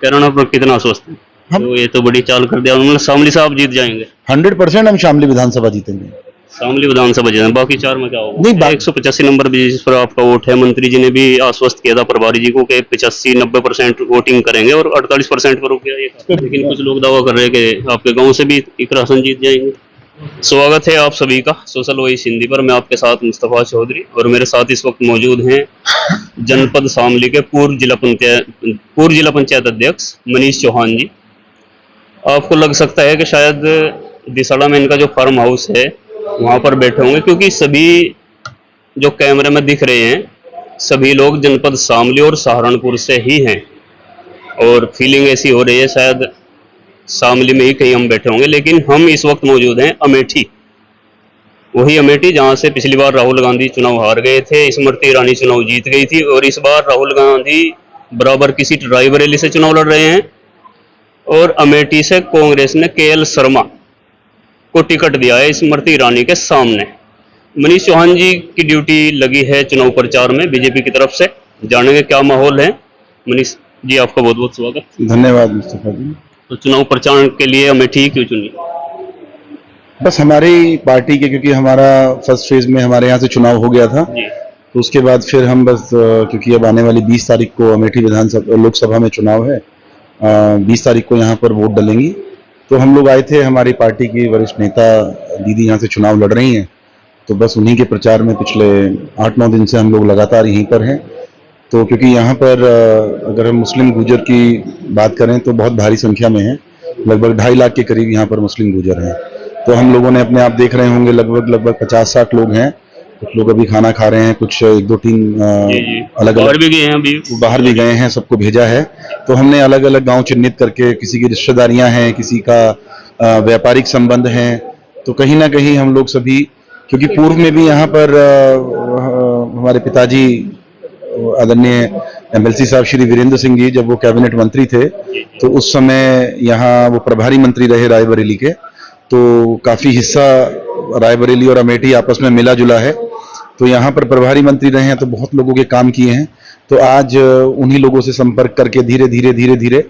कैराना पर कितना आश्वस्त है? हम तो ये तो बड़ी चाल कर दिया उन्होंने। शामली साहब जीत जाएंगे? 100% हम शामली विधानसभा जीतेंगे। शामली विधानसभा जीतेंगे, बाकी चार में क्या होगा? नहीं 185 नंबर भी जिस पर आपका वोट है, मंत्री जी ने भी आश्वस्त किया था प्रभारी जी को कि 85-90% वोटिंग करेंगे और 48% पर रुक गया ये। लेकिन कुछ लोग दावा कर रहे हैं कि आपके गांव से भी इकरा हसन जीत जाएंगे। स्वागत है आप सभी का सोशल वॉइस हिंदी पर। मैं आपके साथ मुस्तफा चौधरी और मेरे साथ इस वक्त मौजूद हैं जनपद शामली के पूर्व जिला पंचायत अध्यक्ष मनीष चौहान जी। आपको लग सकता है कि शायद दिसाड़ा में इनका जो फार्म हाउस है वहां पर बैठे होंगे, क्योंकि सभी जो कैमरे में दिख रहे हैं सभी लोग जनपद शामली और सहारनपुर से ही हैं। और फीलिंग ऐसी हो रही है शायद शामली में ही कहीं हम बैठे होंगे, लेकिन हम इस वक्त मौजूद हैं अमेठी। वही अमेठी जहां से पिछली बार राहुल गांधी चुनाव हार गए थे, स्मृति ईरानी चुनाव जीत गई थी, और इस बार राहुल गांधी बराबर की सीट रायबरेली से चुनाव लड़ रहे हैं। और अमेठी से कांग्रेस ने केएल शर्मा को टिकट दिया है स्मृति ईरानी के सामने। मनीष चौहान जी की ड्यूटी लगी है चुनाव प्रचार में बीजेपी की तरफ से। जानेंगे क्या माहौल है। मनीष जी आपका बहुत बहुत स्वागत। धन्यवाद मुस्तफा जी। तो चुनाव प्रचार के लिए अमेठी क्यों चुनी? बस हमारी पार्टी के, क्योंकि हमारा फर्स्ट फेज में हमारे यहाँ से चुनाव हो गया था, जी। तो उसके बाद फिर हम बस क्योंकि अब आने वाली 20 तारीख को अमेठी विधानसभा लोकसभा में चुनाव है, 20 तारीख को यहाँ पर वोट डलेंगी, तो हम लोग आए थे। हमारी पार्टी की वरिष्ठ नेता दीदी यहाँ से चुनाव लड़ रही हैं, तो बस उन्हीं के प्रचार में पिछले 8-9 दिन से हम लोग लगातार यहीं पर हैं। तो क्योंकि यहाँ पर अगर हम मुस्लिम गुजर की बात करें तो बहुत भारी संख्या में है, लगभग 2.5 लाख के करीब यहाँ पर मुस्लिम गुजर हैं। तो हम लोगों ने अपने आप देख रहे होंगे लगभग 50-60 लोग हैं। कुछ लोग अभी खाना खा रहे हैं, कुछ 1-2-3 अलग बाहर भी गए हैं, अभी बाहर भी गए हैं, सबको भेजा है। तो हमने अलग अलग गांव चिन्हित करके, किसी की रिश्तेदारियां हैं, किसी का व्यापारिक संबंध हैं, तो कहीं ना कहीं हम लोग सभी, क्योंकि पूर्व में भी यहाँ पर हमारे पिताजी आदरणीय एमएलसी साहब श्री वीरेंद्र सिंह जी, जब वो कैबिनेट मंत्री थे तो उस समय यहाँ वो प्रभारी मंत्री रहे रायबरेली के, तो काफी हिस्सा रायबरेली और अमेठी आपस में मिला जुला है। तो यहाँ पर प्रभारी मंत्री रहे हैं, तो बहुत लोगों के काम किए हैं। तो आज उन्हीं लोगों से संपर्क करके धीरे धीरे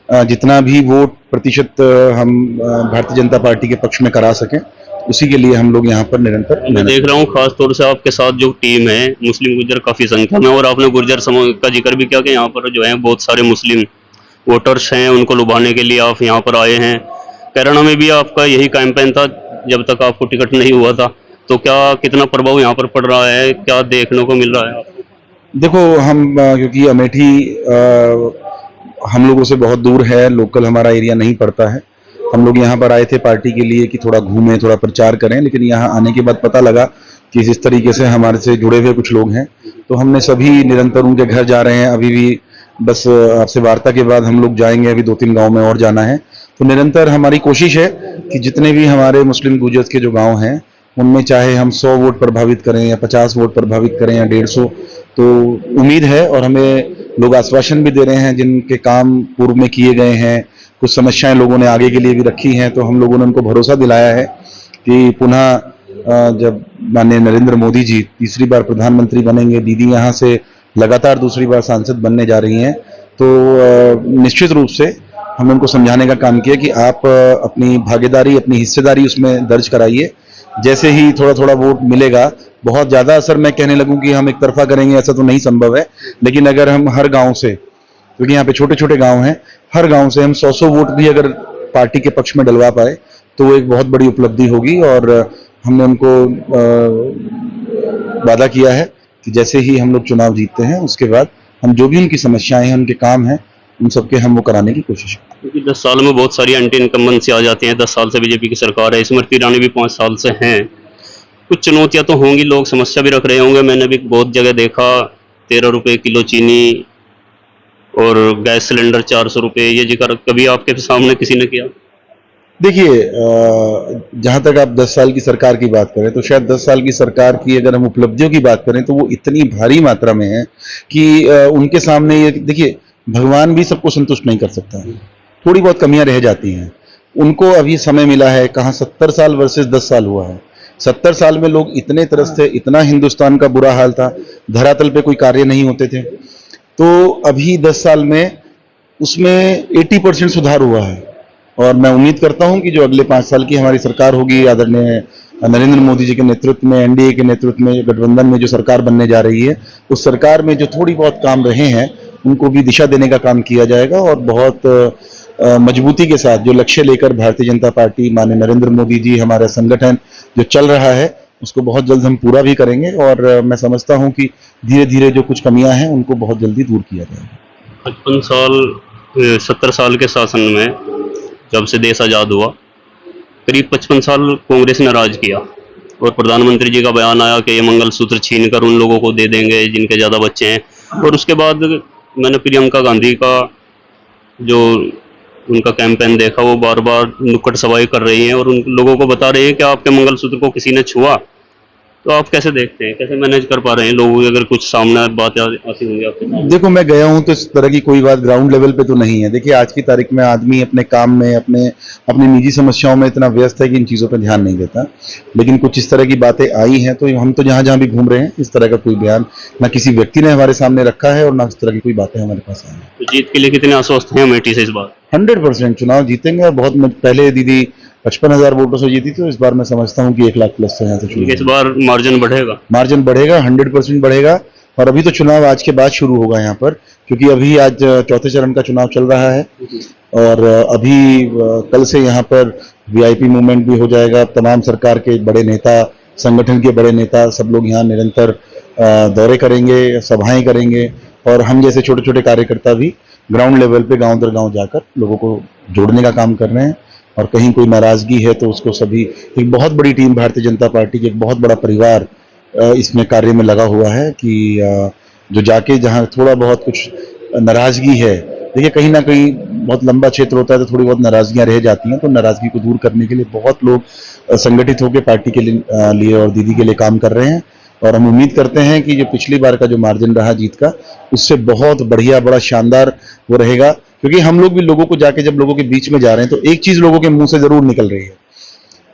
जितना भी वोट प्रतिशत हम भारतीय जनता पार्टी के पक्ष में करा सकें, उसी के लिए हम लोग यहाँ पर निरंतर मैं देख रहा हूँ। खास तौर से आपके साथ जो टीम है मुस्लिम गुर्जर काफी संख्या में, और आपने गुर्जर समाज का जिक्र भी किया कि यहाँ पर जो है बहुत सारे मुस्लिम वोटर्स हैं, उनको लुभाने के लिए आप यहाँ पर आए हैं। कैराना में भी आपका यही कैंपेन था जब तक आपको टिकट नहीं हुआ था, तो क्या कितना प्रभाव यहाँ पर पड़ रहा है, क्या देखने को मिल रहा है आपको? देखो, हम क्योंकि अमेठी हम लोगों से बहुत दूर है, लोकल हमारा एरिया नहीं पड़ता है। हम लोग यहाँ पर आए थे पार्टी के लिए कि थोड़ा घूमें, थोड़ा प्रचार करें, लेकिन यहाँ आने के बाद पता लगा कि जिस तरीके से हमारे से जुड़े हुए कुछ लोग हैं, तो हमने सभी निरंतर उनके घर जा रहे हैं। अभी भी बस आपसे वार्ता के बाद हम लोग जाएंगे, अभी 2-3 गांव में और जाना है। तो निरंतर हमारी कोशिश है कि जितने भी हमारे मुस्लिम गुजर्स के जो गाँव हैं उनमें चाहे हम 100 वोट प्रभावित करें या 50 वोट प्रभावित करें या 150, तो उम्मीद है, और हमें लोग आश्वासन भी दे रहे हैं जिनके काम पूर्व में किए गए हैं। कुछ समस्याएं लोगों ने आगे के लिए भी रखी हैं, तो हम लोगों ने उनको भरोसा दिलाया है कि पुनः जब माननीय नरेंद्र मोदी जी तीसरी बार प्रधानमंत्री बनेंगे, दीदी यहाँ से लगातार दूसरी बार सांसद बनने जा रही हैं, तो निश्चित रूप से हमने उनको समझाने का काम किया कि आप अपनी भागीदारी, अपनी हिस्सेदारी उसमें दर्ज कराइए। जैसे ही थोड़ा थोड़ा वोट मिलेगा, बहुत ज्यादा असर मैं कहने लगूं कि हम एक तरफा करेंगे, ऐसा तो नहीं संभव है, लेकिन अगर हम हर गांव से, क्योंकि यहाँ पे छोटे छोटे गांव हैं, हर गांव से हम 100 वोट भी अगर पार्टी के पक्ष में डलवा पाए तो वो एक बहुत बड़ी उपलब्धि होगी। और हमने उनको वादा किया है कि जैसे ही हम लोग चुनाव जीतते हैं उसके बाद हम जो भी उनकी समस्याएं हैं, उनके काम हैं, उन सबके हम वो कराने की कोशिश करें। क्योंकि 10 साल में बहुत सारी एंटी इनकम्बेंसी आ जाती हैं। 10 साल से बीजेपी की सरकार है, स्मृति ईरानी भी 5 साल से हैं। कुछ चुनौतियां तो होंगी, लोग समस्या भी रख रहे होंगे। मैंने भी बहुत जगह देखा 13 रुपए किलो चीनी और गैस सिलेंडर 400 रुपये, ये जिक्र कभी आपके सामने किसी ने किया? देखिए, जहां तक आप 10 साल की सरकार की बात करें, तो शायद 10 साल की सरकार की अगर हम उपलब्धियों की बात करें तो वो इतनी भारी मात्रा में है कि उनके सामने ये, देखिए, भगवान भी सबको संतुष्ट नहीं कर सकता है, थोड़ी बहुत कमियां रह जाती हैं। उनको अभी समय मिला है, कहाँ 70 साल वर्सेस 10 साल हुआ है। 70 साल में लोग इतने त्रस्त थे, इतना हिंदुस्तान का बुरा हाल था, धरातल पे कोई कार्य नहीं होते थे। तो अभी 10 साल में उसमें 80% सुधार हुआ है। और मैं उम्मीद करता हूं कि जो अगले 5 साल की हमारी सरकार होगी, आदरणीय नरेंद्र मोदी जी के नेतृत्व में, एनडीए के नेतृत्व में, गठबंधन में जो सरकार बनने जा रही है, उस सरकार में जो थोड़ी बहुत काम रहे हैं उनको भी दिशा देने का काम किया जाएगा और बहुत मजबूती के साथ जो लक्ष्य लेकर भारतीय जनता पार्टी, माननीय नरेंद्र मोदी जी, हमारा संगठन जो चल रहा है उसको बहुत जल्द हम पूरा भी करेंगे। और मैं समझता हूं कि धीरे धीरे जो कुछ कमियां हैं उनको बहुत जल्दी दूर किया जाएगा। 55 साल 70 साल के शासन में जब से देश आज़ाद हुआ, करीब 55 साल कांग्रेस ने राज किया और प्रधानमंत्री जी का बयान आया कि ये मंगलसूत्र छीन कर उन लोगों को दे देंगे जिनके ज़्यादा बच्चे हैं। और उसके बाद मैंने प्रियंका गांधी का जो उनका कैंपेन देखा, वो बार बार नुक्कड़ सवारी कर रही हैं और उन लोगों को बता रही हैं कि आपके मंगलसूत्र को किसी ने छुआ। तो आप कैसे देखते हैं, कैसे मैनेज कर पा रहे हैं लोगों की अगर कुछ सामने बात आती होंगी आपके सामने? देखो, मैं गया हूं तो इस तरह की कोई बात ग्राउंड लेवल पे तो नहीं है। देखिए, आज की तारीख में आदमी अपने काम में, अपनी निजी समस्याओं में इतना व्यस्त है कि इन चीज़ों पर ध्यान नहीं देता। लेकिन कुछ इस तरह की बातें आई हैं तो हम तो जहां जहां भी घूम रहे हैं इस तरह का कोई बयान ना किसी व्यक्ति ने हमारे सामने रखा है और ना इस तरह की कोई बातें हमारे पास आई हैं। तो जीत के लिए कितने आश्वस्त हैं अमेठी से इस बार? 100% चुनाव जीतेंगे। और बहुत पहले दीदी 55,000 वोटों से जीती थी, तो इस बार मैं समझता हूं कि 1 लाख प्लस से यहाँ से इस बार मार्जिन बढ़ेगा? मार्जिन बढ़ेगा, 100% बढ़ेगा। और अभी तो चुनाव आज के बाद शुरू होगा यहाँ पर, क्योंकि अभी आज चौथे चरण का चुनाव चल रहा है और अभी कल से यहाँ पर वीआईपी मूवमेंट भी हो जाएगा। तमाम सरकार के बड़े नेता, संगठन के बड़े नेता सब लोग यहाँ निरंतर दौरे करेंगे, सभाएं करेंगे और हम जैसे छोटे छोटे कार्यकर्ता भी ग्राउंड लेवल पे गांव दर गांव जाकर लोगों को जोड़ने का काम कर रहे हैं। और कहीं कोई नाराजगी है तो उसको सभी, एक बहुत बड़ी टीम भारतीय जनता पार्टी की, एक बहुत बड़ा परिवार इसमें कार्य में लगा हुआ है कि जो जाके जहां थोड़ा बहुत कुछ नाराजगी है, देखिए कहीं ना कहीं बहुत लंबा क्षेत्र होता है तो थोड़ी बहुत नाराजगियां रह जाती हैं, तो नाराजगी को दूर करने के लिए बहुत लोग संगठित होकर पार्टी के लिए और दीदी के लिए काम कर रहे हैं। और हम उम्मीद करते हैं कि जो पिछली बार का जो मार्जिन रहा जीत का, उससे बहुत बढ़िया, बड़ा शानदार वो रहेगा। क्योंकि हम लोग भी लोगों को जाके जब लोगों के बीच में जा रहे हैं तो एक चीज लोगों के मुंह से जरूर निकल रही है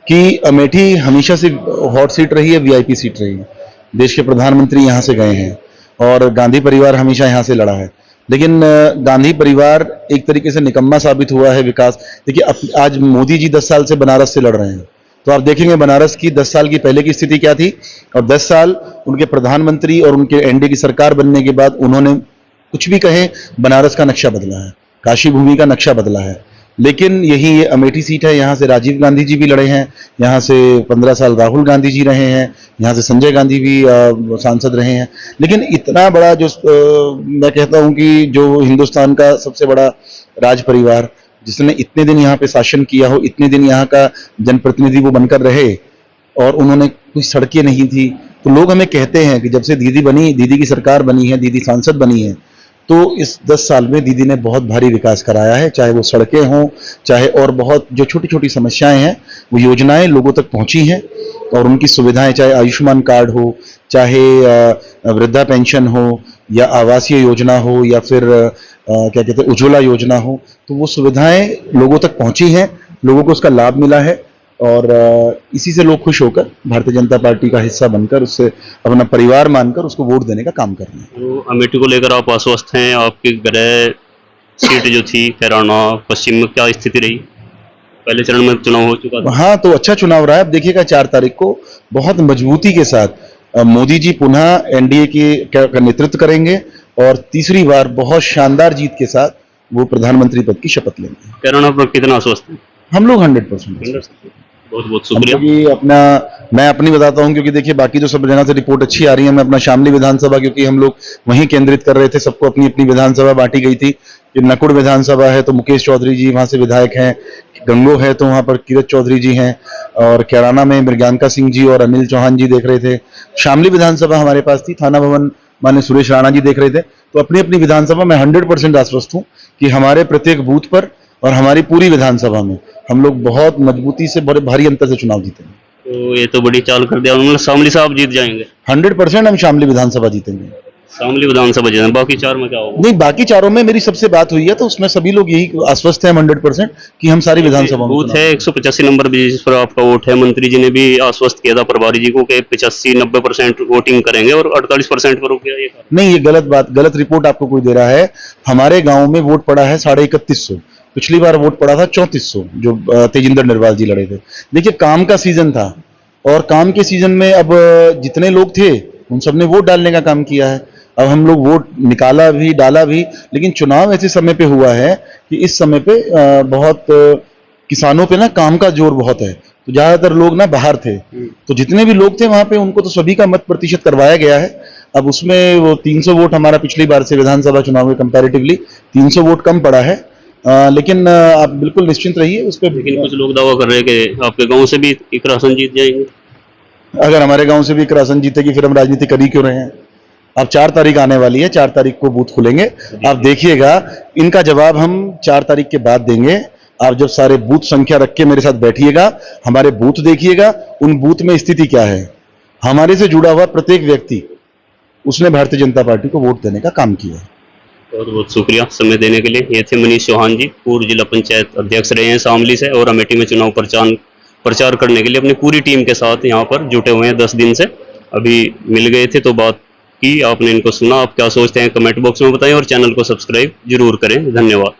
कि अमेठी हमेशा से हॉट सीट रही है, वीआईपी सीट रही है। देश के प्रधानमंत्री यहाँ से गए हैं और गांधी परिवार हमेशा यहाँ से लड़ा है। लेकिन गांधी परिवार एक तरीके से निकम्मा साबित हुआ है विकास। देखिए, आज मोदी जी 10 साल से बनारस से लड़ रहे हैं, तो आप देखेंगे बनारस की 10 साल की पहले की स्थिति क्या थी और 10 साल उनके प्रधानमंत्री और उनके एनडीए की सरकार बनने के बाद उन्होंने कुछ भी कहें, बनारस का नक्शा बदला है, काशी भूमि का नक्शा बदला है। लेकिन यही ये अमेठी सीट है, यहाँ से राजीव गांधी जी भी लड़े हैं, यहाँ से 15 साल राहुल गांधी जी रहे हैं, यहाँ से संजय गांधी भी सांसद रहे हैं। लेकिन इतना बड़ा जो मैं कहता हूँ कि जो हिंदुस्तान का सबसे बड़ा राज परिवार, जिसने इतने दिन यहाँ पे शासन किया हो, इतने दिन यहाँ का जनप्रतिनिधि वो बनकर रहे और उन्होंने कोई सड़कें नहीं थी, तो लोग हमें कहते हैं कि जब से दीदी बनी, दीदी की सरकार बनी है, दीदी सांसद बनी है, तो इस 10 साल में दीदी ने बहुत भारी विकास कराया है। चाहे वो सड़कें हों, चाहे और बहुत जो छोटी छोटी समस्याएं हैं, वो योजनाएं लोगों तक पहुंची हैं और उनकी सुविधाएं, चाहे आयुष्मान कार्ड हो, चाहे वृद्धा पेंशन हो या आवासीय योजना हो या फिर क्या कहते हैं उज्ज्वला योजना हो, तो वो सुविधाएं लोगों तक पहुंची हैं, लोगों को उसका लाभ मिला है और इसी से लोग खुश होकर भारतीय जनता पार्टी का हिस्सा बनकर, उससे अपना परिवार मानकर उसको वोट देने का काम कर रहे हैं। तो अमेठी को लेकर आप आश्वस्त हैं? आपकी गृह सीट जो थी कैराना पश्चिम में क्या स्थिति रही? पहले चरण में चुनाव हो चुका था। हाँ, तो अच्छा चुनाव रहा है। अब देखिएगा 4 तारीख को बहुत मजबूती के साथ मोदी जी पुनः एनडीए का नेतृत्व करेंगे और तीसरी बार बहुत शानदार जीत के साथ वो प्रधानमंत्री पद की शपथ लेंगे। कैराना पर कितना आश्वस्त है? हम लोग 100%। बहुत बहुत शुक्रिया। मैं अपनी बताता हूं, क्योंकि देखिए बाकी तो सब जगह से रिपोर्ट अच्छी आ रही है। मैं अपना शामली विधानसभा, क्योंकि हम लोग वहीं केंद्रित कर रहे थे, सबको अपनी अपनी विधानसभा बांटी गई थी। ये नकुड़ विधानसभा है तो मुकेश चौधरी जी वहां से विधायक हैं, गंगो है तो वहां पर किरत चौधरी जी हैं और कैराना में मृगांका सिंह जी और अनिल चौहान जी देख रहे थे। शामली विधानसभा हमारे पास थी, थाना भवन माननीय सुरेश राणा जी देख रहे थे। तो अपनी अपनी विधानसभा में 100% आश्वस्त हूँ कि हमारे प्रत्येक बूथ पर और हमारी पूरी विधानसभा में हम लोग बहुत मजबूती से, बड़े भारी अंतर से चुनाव जीतेंगे। तो ये तो बड़ी चाल कर दिया उन्होंने, शामली साहब जीत जाएंगे? 100% हम शामली विधानसभा जीतेंगे। शामली विधानसभा जिले में, बाकी 4 में क्या होगा? नहीं, बाकी चारों में मेरी सबसे बात हुई है तो उसमें सभी लोग यही आश्वस्त हैं 100% कि हम सारी विधानसभा में बूथ है 185 नंबर भी जिस पर आपका वोट है, मंत्री जी ने भी आश्वस्त किया था प्रभारी जी को कि 85-90% वोटिंग करेंगे और 48% पर रुक गया ये। नहीं, ये गलत बात, गलत रिपोर्ट आपको कोई दे रहा है। हमारे गांव में वोट पड़ा है 3150। पिछली बार वोट पड़ा था 3400 जो तेजिंदर निर्वाल जी लड़े थे। देखिए, काम का सीजन था और काम के सीजन में अब जितने लोग थे उन सबने वोट डालने का काम किया है। अब हम लोग वोट निकाला भी, डाला भी, लेकिन चुनाव ऐसे समय पे हुआ है कि इस समय पे बहुत किसानों पे ना काम का जोर बहुत है, तो ज्यादातर लोग ना बाहर थे, तो जितने भी लोग थे वहां पे उनको तो सभी का मत प्रतिशत करवाया गया है। अब उसमें वो 300 वोट हमारा पिछली बार से विधानसभा चुनाव में कंपैरेटिवली 300 वोट कम पड़ा है। लेकिन आप बिल्कुल निश्चिंत रहिए उस पर। लेकिन कुछ लोग दावा कर रहे हैं कि आपके गांव से भी इकरासन जीत जाएंगे। अगर हमारे गांव से भी इकरासन जीतेगी फिर हम राजनीति कर ही क्यों रहे हैं? अब 4 तारीख आने वाली है, 4 तारीख को बूथ खुलेंगे, आप देखिएगा। इनका जवाब हम 4 तारीख के बाद देंगे। आप जब सारे बूथ संख्या रख के मेरे साथ बैठिएगा, हमारे बूथ देखिएगा, उन बूथ में स्थिति क्या है। हमारे से जुड़ा हुआ प्रत्येक व्यक्ति उसने भारतीय जनता पार्टी को वोट देने का काम किया है। बहुत बहुत शुक्रिया समय देने के लिए। ये थे मनीष चौहान जी, पूर्व जिला पंचायत अध्यक्ष रहे हैं शामली से और अमेठी में चुनाव प्रचार करने के लिए अपनी पूरी टीम के साथ यहाँ पर जुटे हुए हैं 10 दिन से। अभी मिल गए थे तो बात की, आपने इनको सुना। आप क्या सोचते हैं कमेंट बॉक्स में बताएं और चैनल को सब्सक्राइब जरूर करें। धन्यवाद।